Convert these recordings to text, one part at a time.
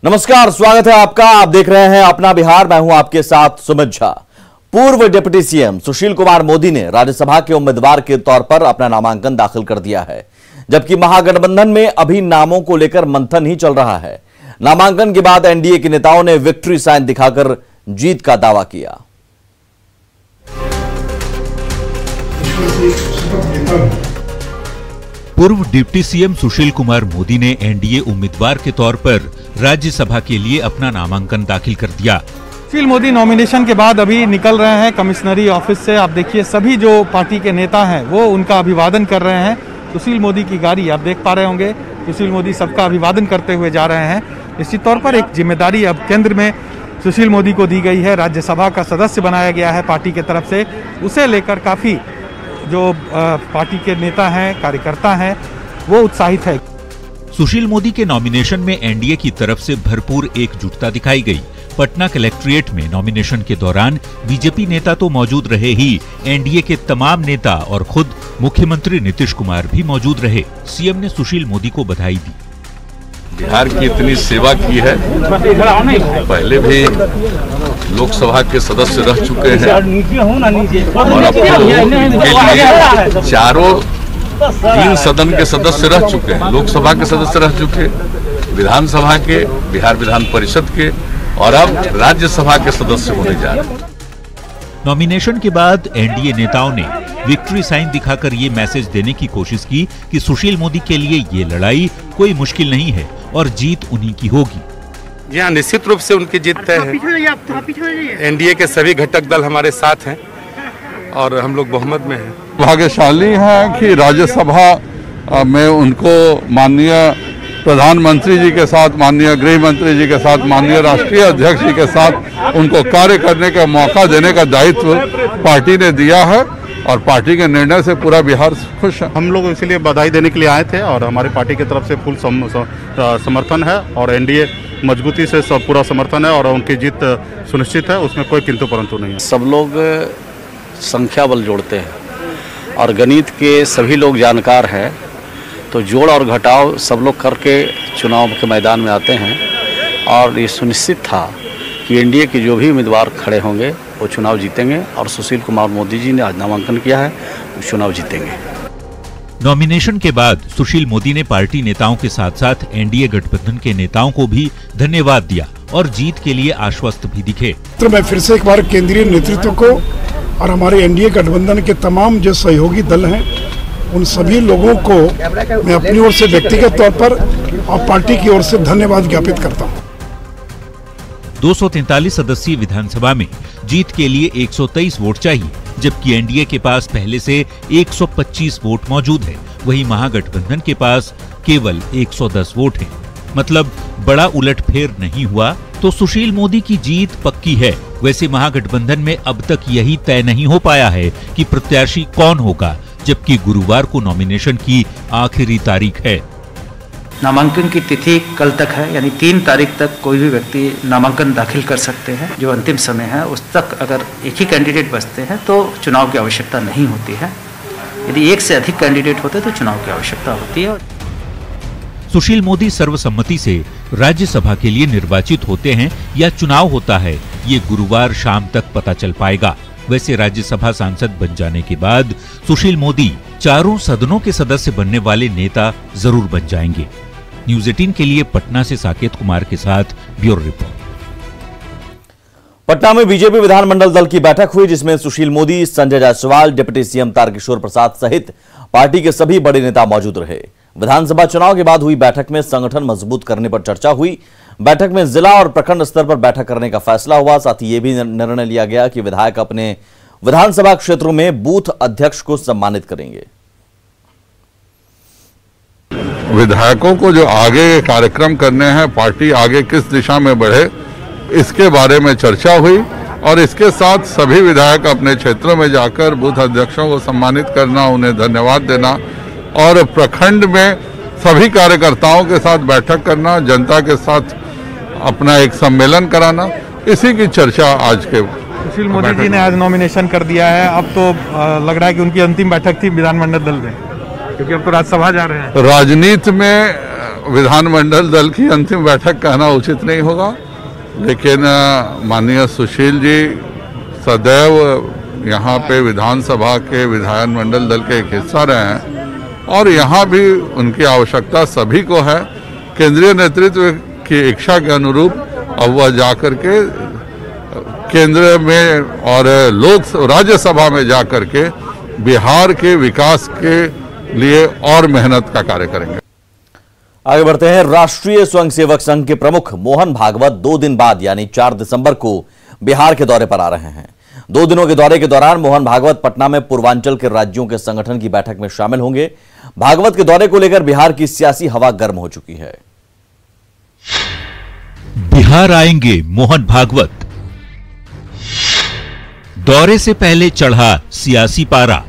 नमस्कार, स्वागत है आपका। आप देख रहे हैं अपना बिहार। मैं हूं आपके साथ सुमित झा। पूर्व डिप्टी सीएम सुशील कुमार मोदी ने राज्यसभा के उम्मीदवार के तौर पर अपना नामांकन दाखिल कर दिया है, जबकि महागठबंधन में अभी नामों को लेकर मंथन ही चल रहा है। नामांकन के बाद एनडीए के नेताओं ने विक्ट्री साइन दिखाकर जीत का दावा किया। पूर्व डिप्टी सीएम सुशील कुमार मोदी ने एनडीए उम्मीदवार के तौर पर राज्यसभा के लिए अपना नामांकन दाखिल कर दिया। सुशील मोदी नॉमिनेशन के बाद अभी निकल रहे हैं कमिश्नरी ऑफिस से। आप देखिए, सभी जो पार्टी के नेता हैं वो उनका अभिवादन कर रहे हैं। सुशील मोदी की गाड़ी आप देख पा रहे होंगे। सुशील मोदी सबका अभिवादन करते हुए जा रहे हैं। निश्चित तौर पर एक जिम्मेदारी अब केंद्र में सुशील मोदी को दी गई है। राज्यसभा का सदस्य बनाया गया है पार्टी की तरफ से। उसे लेकर काफी जो पार्टी के नेता हैं, कार्यकर्ता हैं, वो उत्साहित है। सुशील मोदी के नॉमिनेशन में एनडीए की तरफ से भरपूर एकजुटता दिखाई गई। पटना कलेक्ट्रेट में नॉमिनेशन के दौरान बीजेपी नेता तो मौजूद रहे ही, एनडीए के तमाम नेता और खुद मुख्यमंत्री नीतीश कुमार भी मौजूद रहे। सीएम ने सुशील मोदी को बधाई दी। बिहार की इतनी सेवा की है, पहले भी लोकसभा के सदस्य रह चुके हैं और अब तो चारों 3 सदन के सदस्य रह चुके हैं। लोकसभा के सदस्य रह चुके, विधानसभा के, बिहार विधान परिषद के, और अब राज्यसभा के सदस्य होने जा रहे हैं। नॉमिनेशन के बाद एनडीए नेताओं ने विक्ट्री साइन दिखाकर ये मैसेज देने की कोशिश की कि सुशील मोदी के लिए ये लड़ाई कोई मुश्किल नहीं है और जीत उन्हीं की होगी। जी हाँ, निश्चित रूप से उनकी जीत तय है। एनडीए के सभी घटक दल हमारे साथ हैं और हम लोग बहुमत में हैं। भाग्यशाली हैं कि राज्यसभा में उनको माननीय प्रधानमंत्री जी के साथ, माननीय गृह मंत्री जी के साथ, माननीय राष्ट्रीय अध्यक्ष जी के साथ उनको कार्य करने का मौका देने का दायित्व पार्टी ने दिया है और पार्टी के निर्णय से पूरा बिहार खुश है। हम लोग इसलिए बधाई देने के लिए आए थे और हमारी पार्टी की तरफ से फुल समर्थन है और एनडीए मजबूती से पूरा समर्थन है और उनकी जीत सुनिश्चित है, उसमें कोई किंतु परंतु नहीं है। सब लोग संख्या बल जोड़ते हैं और गणित के सभी लोग जानकार हैं, तो जोड़ और घटाव सब लोग करके चुनाव के मैदान में आते हैं और ये सुनिश्चित था कि एनडीए के जो भी उम्मीदवार खड़े होंगे वो चुनाव जीतेंगे और सुशील कुमार मोदी जी ने आज नामांकन किया है, वो चुनाव जीतेंगे। नॉमिनेशन के बाद सुशील मोदी ने पार्टी नेताओं के साथ साथ एनडीए गठबंधन के नेताओं को भी धन्यवाद दिया और जीत के लिए आश्वस्त भी दिखे। तो मैं फिर से एक बार केंद्रीय नेतृत्व को और हमारे एनडीए गठबंधन के तमाम जो सहयोगी दल हैं उन सभी लोगों को मैं अपनी ओर से व्यक्तिगत तौर पर और पार्टी की ओर से धन्यवाद ज्ञापित करता हूं। 243 सदस्यीय विधानसभा में जीत के लिए 123 वोट चाहिए, जबकि एनडीए के पास पहले से 125 वोट मौजूद है। वहीं महागठबंधन के पास केवल 110 वोट हैं। मतलब बड़ा उलटफेर नहीं हुआ तो सुशील मोदी की जीत पक्की है। वैसे महागठबंधन में अब तक यही तय नहीं हो पाया है कि प्रत्याशी कौन होगा, जबकि गुरुवार को नॉमिनेशन की आखिरी तारीख है। नामांकन की तिथि कल तक है, यानी 3 तारीख तक कोई भी व्यक्ति नामांकन दाखिल कर सकते हैं। जो अंतिम समय है उस तक अगर एक ही कैंडिडेट बचते हैं तो चुनाव की आवश्यकता नहीं होती है। यदि एक से अधिक कैंडिडेट होते तो चुनाव की आवश्यकता होती है। सुशील मोदी सर्वसम्मति से राज्यसभा के लिए निर्वाचित होते हैं या चुनाव होता है, ये गुरुवार शाम तक पता चल पाएगा। वैसे राज्यसभा सांसद बन जाने के बाद सुशील मोदी चारों सदनों के सदस्य बनने वाले नेता जरूर बन जाएंगे। न्यूज़ 18 के लिए पटना से साकेत कुमार के साथ ब्यूरो रिपोर्ट। पटना में बीजेपी विधानमंडल दल की बैठक हुई, जिसमें सुशील मोदी, संजय जायसवाल, डिप्टी सीएम तारकिशोर प्रसाद सहित पार्टी के सभी बड़े नेता मौजूद रहे। विधानसभा चुनाव के बाद हुई बैठक में संगठन मजबूत करने पर चर्चा हुई। बैठक में जिला और प्रखंड स्तर पर बैठक करने का फैसला हुआ। साथ ही यह भी निर्णय लिया गया कि विधायक अपने विधानसभा क्षेत्रों में बूथ अध्यक्ष को सम्मानित करेंगे। विधायकों को जो आगे कार्यक्रम करने हैं, पार्टी आगे किस दिशा में बढ़े, इसके बारे में चर्चा हुई और इसके साथ सभी विधायक अपने क्षेत्रों में जाकर बूथ अध्यक्षों को सम्मानित करना, उन्हें धन्यवाद देना और प्रखंड में सभी कार्यकर्ताओं के साथ बैठक करना, जनता के साथ अपना एक सम्मेलन कराना, इसी की चर्चा आज के। सुशील मोदी जी ने आज नॉमिनेशन कर दिया है। अब तो लग रहा है कि उनकी अंतिम बैठक थी विधानमंडल दल में, क्योंकि अब तो राज्यसभा जा रहे हैं। राजनीति में विधानमंडल दल की अंतिम बैठक कहना उचित नहीं होगा, लेकिन माननीय सुशील जी सदैव यहाँ पे विधानसभा के विधानमंडल दल के एक हिस्सा रहे हैं और यहाँ भी उनकी आवश्यकता सभी को है। केंद्रीय नेतृत्व की इच्छा के अनुरूप अब वह जाकर के केंद्र में और राज्यसभा में जाकर के बिहार के विकास के लिए और मेहनत का कार्य करेंगे। आगे बढ़ते हैं। राष्ट्रीय स्वयंसेवक संघ के प्रमुख मोहन भागवत 2 दिन बाद यानी 4 दिसंबर को बिहार के दौरे पर आ रहे हैं। 2 दिनों के दौरे के दौरान मोहन भागवत पटना में पूर्वांचल के राज्यों के संगठन की बैठक में शामिल होंगे। भागवत के दौरे को लेकर बिहार की सियासी हवा गर्म हो चुकी है। बिहार आएंगे मोहन भागवत, दौरे से पहले चढ़ा सियासी पारा।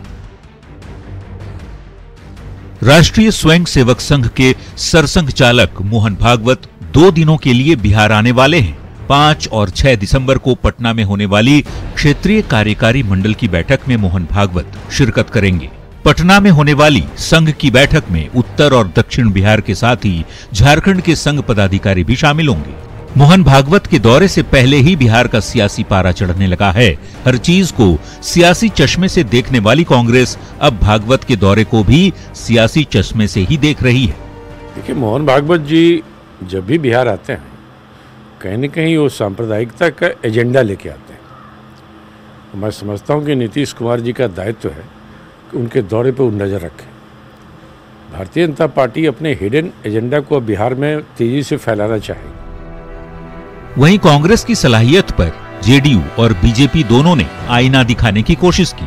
राष्ट्रीय स्वयंसेवक संघ के सरसंघ चालक मोहन भागवत 2 दिनों के लिए बिहार आने वाले हैं। 5 और 6 दिसंबर को पटना में होने वाली क्षेत्रीय कार्यकारी मंडल की बैठक में मोहन भागवत शिरकत करेंगे। पटना में होने वाली संघ की बैठक में उत्तर और दक्षिण बिहार के साथ ही झारखंड के संघ पदाधिकारी भी शामिल होंगे। मोहन भागवत के दौरे से पहले ही बिहार का सियासी पारा चढ़ने लगा है। हर चीज को सियासी चश्मे से देखने वाली कांग्रेस अब भागवत के दौरे को भी सियासी चश्मे से ही देख रही है। देखिए, मोहन भागवत जी जब भी बिहार आते हैं कहीं न कहीं वो सांप्रदायिकता का एजेंडा लेके आते हैं। मैं समझता हूँ कि नीतीश कुमार जी का दायित्व है कि उनके दौरे पर वो नज़र रखें। भारतीय जनता पार्टी अपने हिडन एजेंडा को बिहार में तेजी से फैलाना चाहेगी। वहीं कांग्रेस की सलाहियत पर जेडीयू और बीजेपी दोनों ने आईना दिखाने की कोशिश की।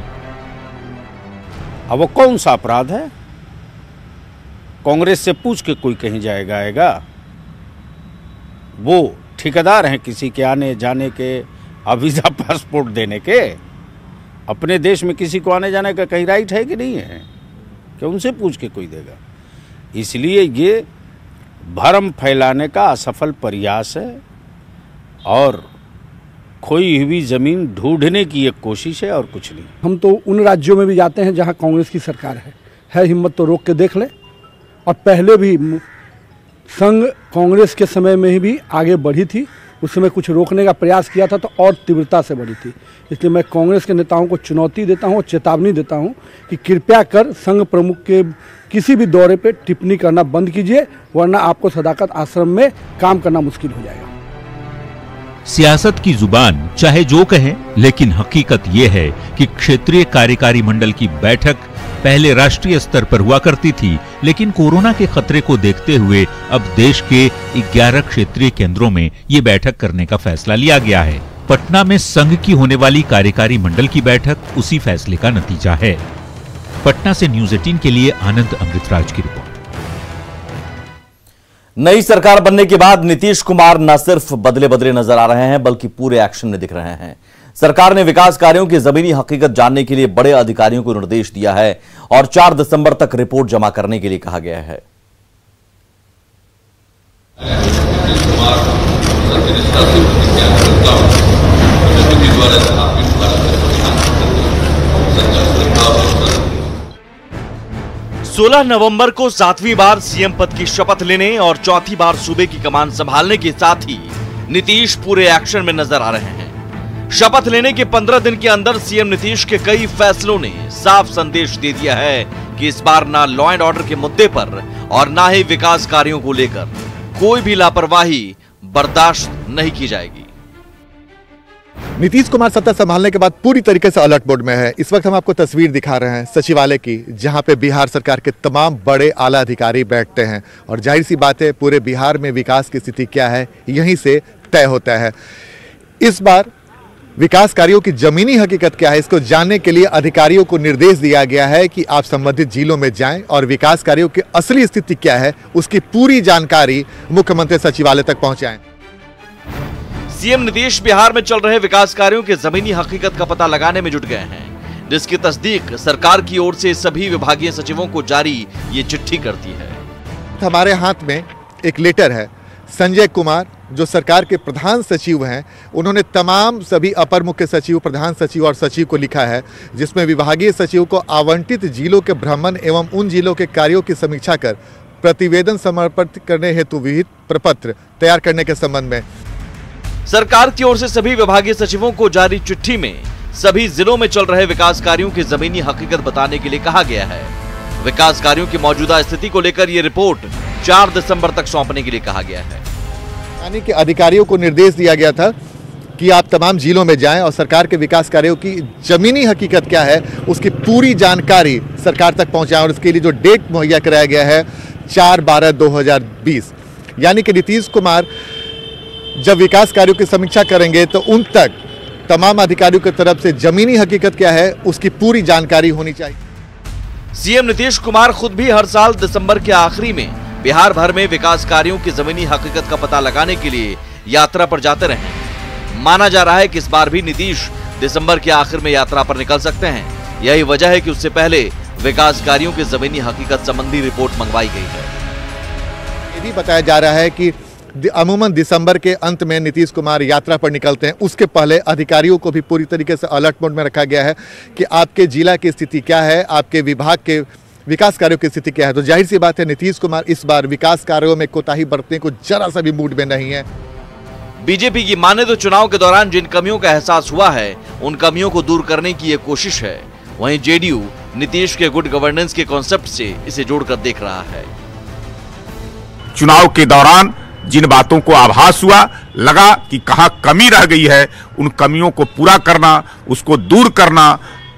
अब वो कौन सा अपराध है? कांग्रेस से पूछ के कोई कहीं जाएगा आएगा? वो ठेकेदार हैं किसी के आने जाने के, वीजा पासपोर्ट देने के? अपने देश में किसी को आने जाने का कहीं राइट है कि नहीं है? क्या उनसे पूछ के कोई देगा? इसलिए ये भ्रम फैलाने का असफल प्रयास है और खोई हुई जमीन ढूंढने की एक कोशिश है और कुछ नहीं। हम तो उन राज्यों में भी जाते हैं जहां कांग्रेस की सरकार है हिम्मत तो रोक के देख ले। और पहले भी संघ कांग्रेस के समय में ही भी आगे बढ़ी थी, उस समय कुछ रोकने का प्रयास किया था तो और तीव्रता से बढ़ी थी। इसलिए मैं कांग्रेस के नेताओं को चुनौती देता हूं, चेतावनी देता हूं कि कृपया कर संघ प्रमुख के किसी भी दौरे पे टिप्पणी करना बंद कीजिए, वरना आपको सदाकत आश्रम में काम करना मुश्किल हो जाएगा। सियासत की जुबान चाहे जो कहे, लेकिन हकीकत यह है कि क्षेत्रीय कार्यकारी मंडल की बैठक पहले राष्ट्रीय स्तर पर हुआ करती थी, लेकिन कोरोना के खतरे को देखते हुए अब देश के 11 क्षेत्रीय केंद्रों में ये बैठक करने का फैसला लिया गया है। पटना में संघ की होने वाली कार्यकारी मंडल की बैठक उसी फैसले का नतीजा है। पटना से न्यूज 18 के लिए आनंद अमृतराज की रिपोर्ट। नई सरकार बनने के बाद नीतीश कुमार न सिर्फ बदले बदले नजर आ रहे हैं बल्कि पूरे एक्शन में दिख रहे हैं। सरकार ने विकास कार्यों की जमीनी हकीकत जानने के लिए बड़े अधिकारियों को निर्देश दिया है और 4 दिसंबर तक रिपोर्ट जमा करने के लिए कहा गया है। सोलह नवंबर को 7वीं बार सीएम पद की शपथ लेने और चौथी बार सूबे की कमान संभालने के साथ ही नीतीश पूरे एक्शन में नजर आ रहे हैं। शपथ लेने के 15 दिन के अंदर सीएम नीतीश के कई फैसलों ने साफ संदेश दे दिया है कि इस बार ना लॉ एंड ऑर्डर के मुद्दे पर और ना ही विकास कार्यों को लेकर कोई भी लापरवाही बर्दाश्त नहीं की जाएगी। नीतीश कुमार सत्ता संभालने के बाद पूरी तरीके से अलर्ट मोड में है। इस वक्त हम आपको तस्वीर दिखा रहे हैं सचिवालय की, जहां पे बिहार सरकार के तमाम बड़े आला अधिकारी बैठते हैं और जाहिर सी बात है पूरे बिहार में विकास की स्थिति क्या है यहीं से तय होता है। इस बार विकास कार्यों की जमीनी हकीकत क्या है इसको जानने के लिए अधिकारियों को निर्देश दिया गया है कि आप संबंधित जिलों में जाएं और विकास कार्यों की असली स्थिति क्या है उसकी पूरी जानकारी मुख्यमंत्री सचिवालय तक पहुंचाएं। सीएम नीतीश बिहार में चल रहे विकास कार्यों के जमीनी हकीकत का पता लगाने में जुट गए हैं, जिसकी तस्दीक सरकार की ओर से सभी विभागीय सचिवों को जारी ये चिट्ठी करती है। हमारे हाथ में एक लेटर है। संजय कुमार जो सरकार के प्रधान सचिव हैं, उन्होंने तमाम सभी अपर मुख्य सचिव, प्रधान सचिव और सचिव को लिखा है, जिसमें विभागीय सचिव को आवंटित जिलों के भ्रमण एवं उन जिलों के कार्यों की समीक्षा कर प्रतिवेदन समर्पित करने हेतु विहित प्रपत्र तैयार करने के संबंध में सरकार की ओर से सभी विभागीय सचिवों को जारी चिट्ठी में सभी जिलों में चल रहे विकास कार्यों की जमीनी हकीकत बताने के लिए कहा गया है। विकास कार्यों की मौजूदा स्थिति को लेकर ये रिपोर्ट 4 दिसंबर तक सौंपने के लिए कहा गया है। यानी कि अधिकारियों को निर्देश दिया गया था कि आप तमाम जिलों में जाएं और सरकार के विकास कार्यों की जमीनी हकीकत क्या है उसकी पूरी जानकारी सरकार तक पहुंचाएं, और इसके लिए जो डेट मुहैया कराया गया है 4/12/2020, यानी कि नीतीश कुमार जब विकास कार्यों की समीक्षा करेंगे तो उन तक तमाम अधिकारियों की तरफ से जमीनी हकीकत क्या है उसकी पूरी जानकारी होनी चाहिए। सीएम नीतीश कुमार खुद भी हर साल दिसंबर के आखिरी में बिहार भर में विकास कार्यों की जमीनी हकीकत का पता लगाने के लिए यात्रा पर जाते रहे। माना जा रहा है कि इस बार भी नीतीश दिसंबर के आखिर में यात्रा पर निकल सकते हैं। यही वजह है कि उससे पहले विकास कार्यों की जमीनी हकीकत संबंधी रिपोर्ट मंगवाई गई है। ये भी बताया जा रहा है कि अमूमन दिसंबर के अंत में नीतीश कुमार यात्रा पर निकलते हैं। उसके पहले अधिकारियों को भी पूरी तरीके से अलर्ट मोड में रखा गया है कि आपके जिला की स्थिति क्या है, आपके विभाग के विकास कार्यों की स्थिति क्या है। तो जाहिर सी बात है नीतीश कुमार इस बार विकास कार्यों में कोताही बरतने को जरा सा भी मूड में नहीं है। बीजेपी की माने तो चुनाव के दौरान जिन कमियों का एहसास हुआ है उन कमियों को दूर करने की ये कोशिश है। वहीं जेडीयू नीतीश के गुड गवर्नेंस के कॉन्सेप्ट से इसे जोड़कर देख रहा है। चुनाव के दौरान जिन बातों को आभास हुआ, लगा कि कहां कमी रह गई है, उन कमियों को पूरा करना, उसको दूर करना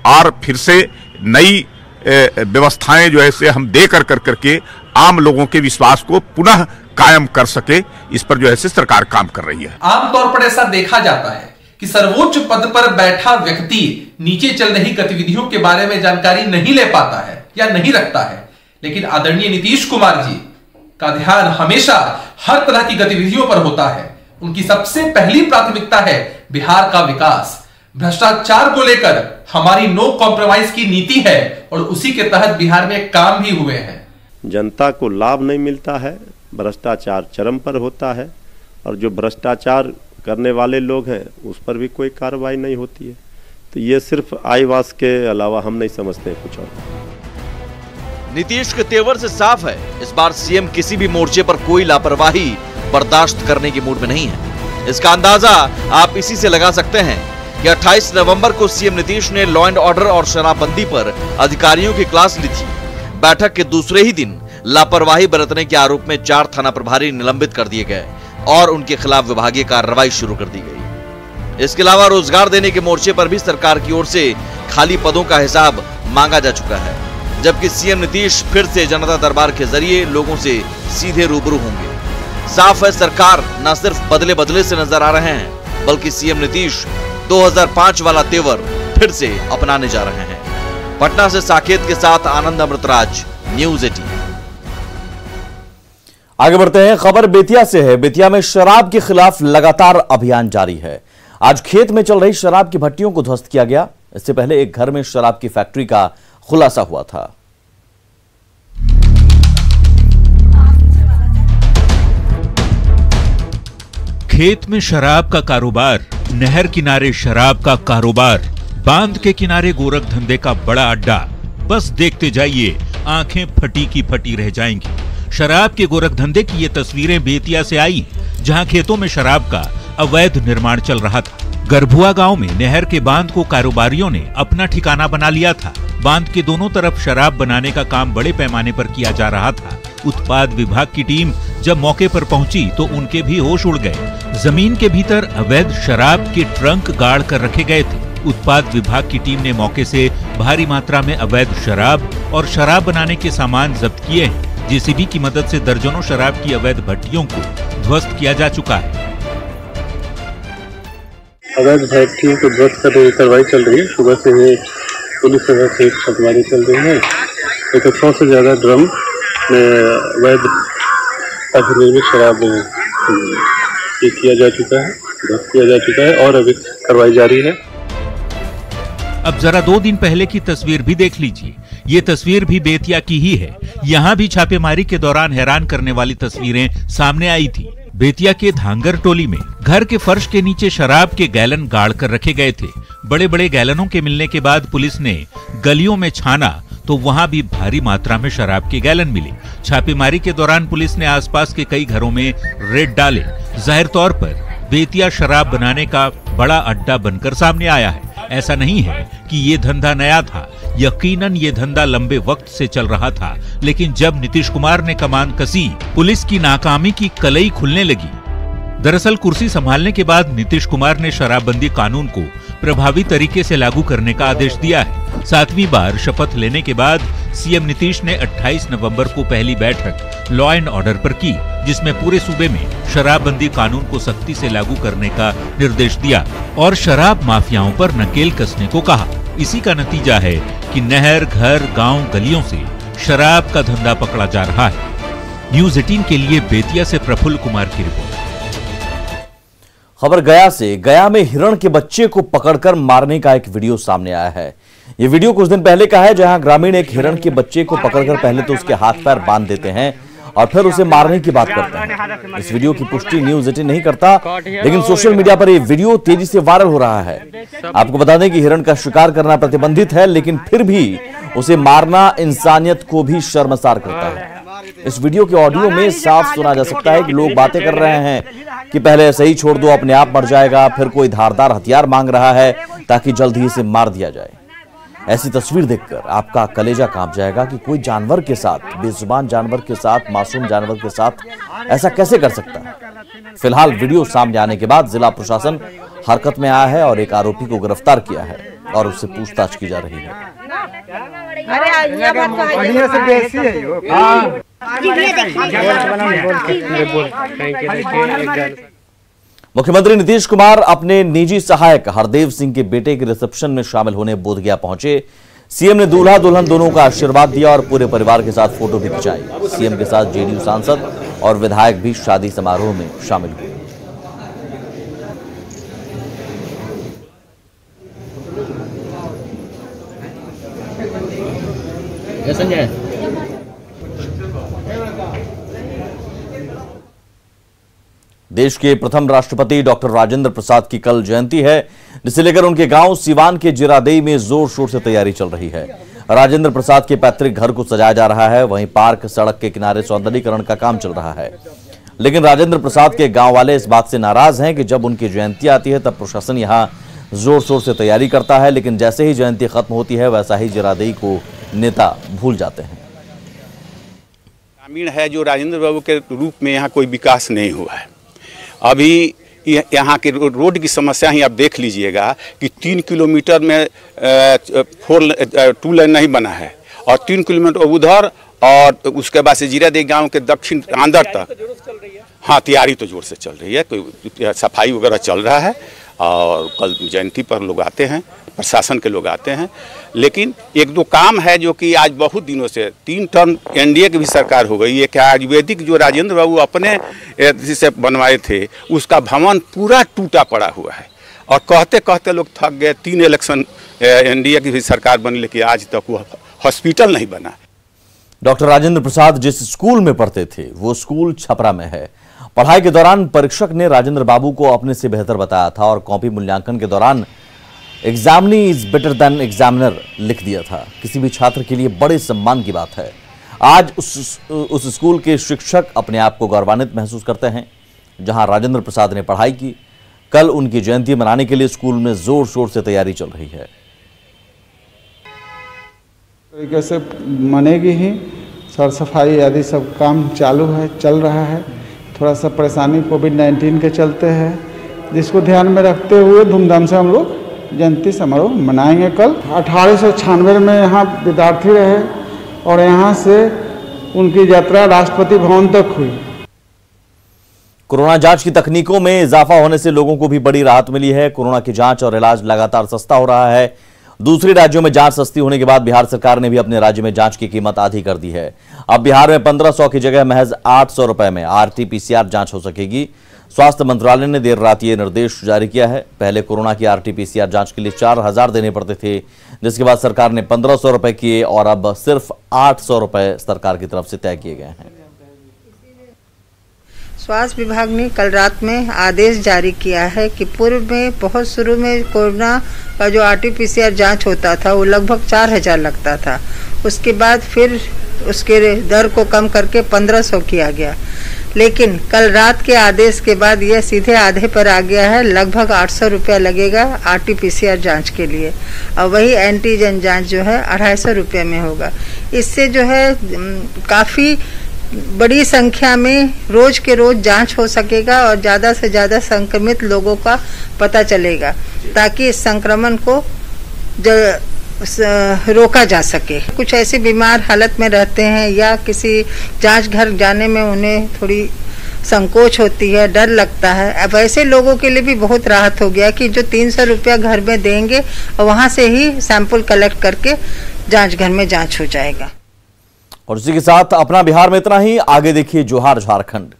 और फिर से नई व्यवस्थाएं जो है से हम दे करके आम लोगों के विश्वास को पुनः कायम कर सके, इस पर जो है से सरकार काम कर रही है। आमतौर पर ऐसा देखा जाता है कि सर्वोच्च पद पर बैठा व्यक्ति नीचे चल रही गतिविधियों के बारे में जानकारी नहीं ले पाता है या नहीं रखता है, लेकिन आदरणीय नीतीश कुमार जी का ध्यान हमेशा हर तरह की गतिविधियों पर होता है। उनकी सबसे पहली प्राथमिकता है बिहार का विकास। भ्रष्टाचार को लेकर हमारी नो कॉम्प्रोमाइज की नीति है और उसी के तहत बिहार में काम भी हुए हैं। जनता को लाभ नहीं मिलता है, भ्रष्टाचार चरम पर होता है और जो भ्रष्टाचार करने वाले लोग हैं उस पर भी कोई कार्रवाई नहीं होती है। तो ये सिर्फ आईवास के अलावा हम नहीं समझते कुछ और। नीतीश के तेवर से साफ है इस बार सीएम किसी भी मोर्चे पर कोई लापरवाही बर्दाश्त करने की मूड में नहीं है। इसका अंदाजा आप इसी से लगा सकते हैं कि 28 नवंबर को सीएम नीतीश ने लॉ एंड ऑर्डर और शराबबंदी पर अधिकारियों की क्लास ली थी। बैठक के दूसरे ही दिन लापरवाही बरतने के आरोप में 4 थाना प्रभारी निलंबित कर दिए गए और उनके खिलाफ विभागीय कार्रवाई शुरू कर दी गई। इसके अलावा रोजगार देने के मोर्चे पर भी सरकार की ओर से खाली पदों का हिसाब मांगा जा चुका है, जबकि सीएम नीतीश फिर से जनता दरबार के जरिए लोगों से सीधे रूबरू होंगे। साफ है सरकार न सिर्फ बदले बदले से नजर आ रहे हैं, बल्कि सीएम नीतीश 2005 वाला तेवर फिर से अपनाने जा रहे हैं। पटना से साकेत के साथ आनंद अमृतराज, न्यूज़ 18। आगे बढ़ते हैं, खबर बेतिया से है। बेतिया में शराब के खिलाफ लगातार अभियान जारी है। आज खेत में चल रही शराब की भट्टियों को ध्वस्त किया गया। इससे पहले एक घर में शराब की फैक्ट्री का खुलासा हुआ था। खेत में शराब का कारोबार, नहर किनारे शराब का कारोबार, बांध के किनारे गोरख धंधे का बड़ा अड्डा। बस देखते जाइए, आंखें फटी की फटी रह जाएंगी। शराब के गोरख धंधे की ये तस्वीरें बेतिया से आई, जहां खेतों में शराब का अवैध निर्माण चल रहा था। गरभुआ गांव में नहर के बांध को कारोबारियों ने अपना ठिकाना बना लिया था। बांध के दोनों तरफ शराब बनाने का काम बड़े पैमाने पर किया जा रहा था। उत्पाद विभाग की टीम जब मौके पर पहुंची तो उनके भी होश उड़ गए। जमीन के भीतर अवैध शराब के ट्रंक गाड़ कर रखे गए थे। उत्पाद विभाग की टीम ने मौके से भारी मात्रा में अवैध शराब और शराब बनाने के सामान जब्त किए हैं। जेसीबी की मदद से दर्जनों शराब की अवैध भट्टियों को ध्वस्त किया जा चुका है। अवैध भट्टियों को ध्वस्त करने की कार्रवाई चल रही है। सुबह से ही पुलिस से छापेमारी चल रही है। 100 से ज्यादा ड्रम में अवैध निर्मित शराब ये किया जा चुका है, ध्वस्त किया जा चुका है और अभी कार्रवाई जारी है। अब जरा 2 दिन पहले की तस्वीर भी देख लीजिए। ये तस्वीर भी बेतिया की ही है। यहाँ भी छापेमारी के दौरान हैरान करने वाली तस्वीरें सामने आई थी। बेतिया के धांगर टोली में घर के फर्श के नीचे शराब के गैलन गाड़ कर रखे गए थे। बड़े बड़े गैलनों के मिलने के बाद पुलिस ने गलियों में छाना तो वहां भी भारी मात्रा में शराब के गैलन मिले। छापेमारी के दौरान पुलिस ने आसपास के कई घरों में रेड डाले। जाहिर तौर पर बेतिया शराब बनाने का बड़ा अड्डा बनकर सामने आया है। ऐसा नहीं है कि ये धंधा नया था, यकीनन ये धंधा लंबे वक्त से चल रहा था, लेकिन जब नीतीश कुमार ने कमान कसी, पुलिस की नाकामी की कलई खुलने लगी। दरअसल कुर्सी संभालने के बाद नीतीश कुमार ने शराबबंदी कानून को प्रभावी तरीके से लागू करने का आदेश दिया है। 7वीं बार शपथ लेने के बाद सीएम नीतीश ने 28 नवंबर को पहली बैठक लॉ एंड ऑर्डर पर की, जिसमें पूरे सूबे में शराबबंदी कानून को सख्ती से लागू करने का निर्देश दिया और शराब माफियाओं पर नकेल कसने को कहा। इसी का नतीजा है कि नहर, घर, गांव, गलियों से शराब का धंधा पकड़ा जा रहा है। न्यूज़ 18 के लिए बेतिया से प्रफुल्ल कुमार की रिपोर्ट। खबर गया से। गया में हिरण के बच्चे को पकड़कर मारने का एक वीडियो सामने आया है। यह वीडियो कुछ दिन पहले का है, जहां ग्रामीण एक हिरण के बच्चे को पकड़कर पहले तो उसके हाथ पैर बांध देते हैं और फिर उसे मारने की बात करते हैं। इस वीडियो की पुष्टि न्यूज़ 18 नहीं करता, लेकिन सोशल मीडिया पर यह वीडियो तेजी से वायरल हो रहा है। आपको बता दें कि हिरण का शिकार करना प्रतिबंधित है, लेकिन फिर भी उसे मारना इंसानियत को भी शर्मसार करता है। इस वीडियो के ऑडियो में साफ सुना जा सकता है कि लोग बातें कर रहे हैं कि पहले ऐसे ही छोड़ दो, अपने आप मर जाएगा, फिर कोई धारदार हथियार मांग रहा है ताकि जल्द ही इसे मार दिया जाए। ऐसी तस्वीर देखकर आपका कलेजा कांप जाएगा कि कोई जानवर के साथ, बेजुबान जानवर के साथ, मासूम जानवर के साथ ऐसा कैसे कर सकता है। फिलहाल वीडियो सामने आने के बाद जिला प्रशासन हरकत में आया है और एक आरोपी को गिरफ्तार किया है और उससे पूछताछ की जा रही है। मुख्यमंत्री नीतीश कुमार अपने निजी सहायक हरदेव सिंह के बेटे के रिसेप्शन में शामिल होने बोधगया पहुंचे। सीएम ने दूल्हा दुल्हन दोनों का आशीर्वाद दिया और पूरे परिवार के साथ फोटो भी खिंचाई। सीएम के साथ जेडीयू सांसद और विधायक भी शादी समारोह में शामिल हुए। देश के प्रथम राष्ट्रपति डॉक्टर राजेंद्र प्रसाद की कल जयंती है, जिसे लेकर उनके गांव सिवान के जिरादेई में जोर शोर से तैयारी चल रही है। राजेंद्र प्रसाद के पैतृक घर को सजाया जा रहा है, वहीं पार्क, सड़क के किनारे सौंदर्यीकरण का काम चल रहा है। लेकिन राजेंद्र प्रसाद के गांव वाले इस बात से नाराज हैं कि जब उनकी जयंती आती है तब प्रशासन यहां जोर शोर से तैयारी करता है, लेकिन जैसे ही जयंती खत्म होती है वैसा ही जिरादेई को नेता भूल जाते हैं। ग्रामीण है जो राजेंद्र बाबू के रूप में यहाँ कोई विकास नहीं हुआ है। अभी यहाँ के रोड की समस्या ही आप देख लीजिएगा कि 3 किलोमीटर में 2 लेन नहीं बना है और 3 किलोमीटर उधर और उसके बाद से जिरादेई गांव के दक्षिण अंदर तक हाँ तैयारी तो जोर से चल रही है, कोई सफाई वगैरह चल रहा है और कल जयंती पर लोग आते हैं, प्रशासन के लोग आते हैं। लेकिन एक दो काम है जो कि आज बहुत दिनों से 3 टर्म एनडीए की भी सरकार हो गई है कि आयुर्वेदिक जो राजेंद्र बाबू अपने से बनवाए थे उसका भवन पूरा टूटा पड़ा हुआ है और कहते कहते लोग थक गए। 3 इलेक्शन एनडीए की भी सरकार बनी, लेकिन आज तक वो हॉस्पिटल नहीं बना। डॉक्टर राजेंद्र प्रसाद जिस स्कूल में पढ़ते थे वो स्कूल छपरा में है। पढ़ाई के दौरान परीक्षक ने राजेंद्र बाबू को अपने से बेहतर बताया था और कॉपी मूल्यांकन के दौरान examinee is better than examiner लिख दिया था। किसी भी छात्र के लिए बड़े सम्मान की बात है। आज उस स्कूल के शिक्षक अपने आप को गौरवान्वित महसूस करते हैं जहां राजेंद्र प्रसाद ने पढ़ाई की। कल उनकी जयंती मनाने के लिए स्कूल में जोर शोर से तैयारी चल रही है। तरीके से मनेगी ही, साफ सफाई आदि सब काम चालू है, चल रहा है। थोड़ा सा परेशानी कोविड-19 के चलते है, जिसको ध्यान में रखते हुए धूमधाम से हम लोग जयंती समारोह मनाएंगे। कल 1896 में यहाँ विद्यार्थी रहे और यहाँ से उनकी यात्रा राष्ट्रपति भवन तक हुई। कोरोना जांच की तकनीकों में इजाफा होने से लोगों को भी बड़ी राहत मिली है। कोरोना की जांच और इलाज लगातार सस्ता हो रहा है। दूसरे राज्यों में जांच सस्ती होने के बाद बिहार सरकार ने भी अपने राज्य में जांच की कीमत आधी कर दी है। अब बिहार में 1500 की जगह महज 800 रुपए में RT-PCR जांच हो सकेगी। स्वास्थ्य मंत्रालय ने देर रात ये निर्देश जारी किया है। पहले कोरोना की RT-PCR जांच के लिए 4000 देने पड़ते थे, जिसके बाद सरकार ने 1500 रुपए किए और अब सिर्फ 800 रुपए सरकार की तरफ से तय किए गए हैं। स्वास्थ्य विभाग ने कल रात में आदेश जारी किया है कि पूर्व में बहुत शुरू में कोरोना का जो RT-PCR जांच होता था वो लगभग 4000 लगता था। उसके बाद फिर उसके दर को कम करके 1500 किया गया, लेकिन कल रात के आदेश के बाद यह सीधे आधे पर आ गया है। लगभग 800 रुपया लगेगा RT-PCR जांच के लिए, और वही एंटीजन जांच जो है 250 रुपये में होगा। इससे जो है काफ़ी बड़ी संख्या में रोज के रोज जांच हो सकेगा और ज़्यादा से ज़्यादा संक्रमित लोगों का पता चलेगा, ताकि इस संक्रमण को रोका जा सके। कुछ ऐसे बीमार हालत में रहते हैं या किसी जांच घर जाने में उन्हें थोड़ी संकोच होती है, डर लगता है, अब ऐसे लोगों के लिए भी बहुत राहत हो गया कि जो 300 रुपया घर में देंगे और वहाँ से ही सैंपल कलेक्ट करके जांच घर में जांच हो जाएगा। और इसी के साथ अपना बिहार में इतना ही। आगे देखिए जोहार झारखंड।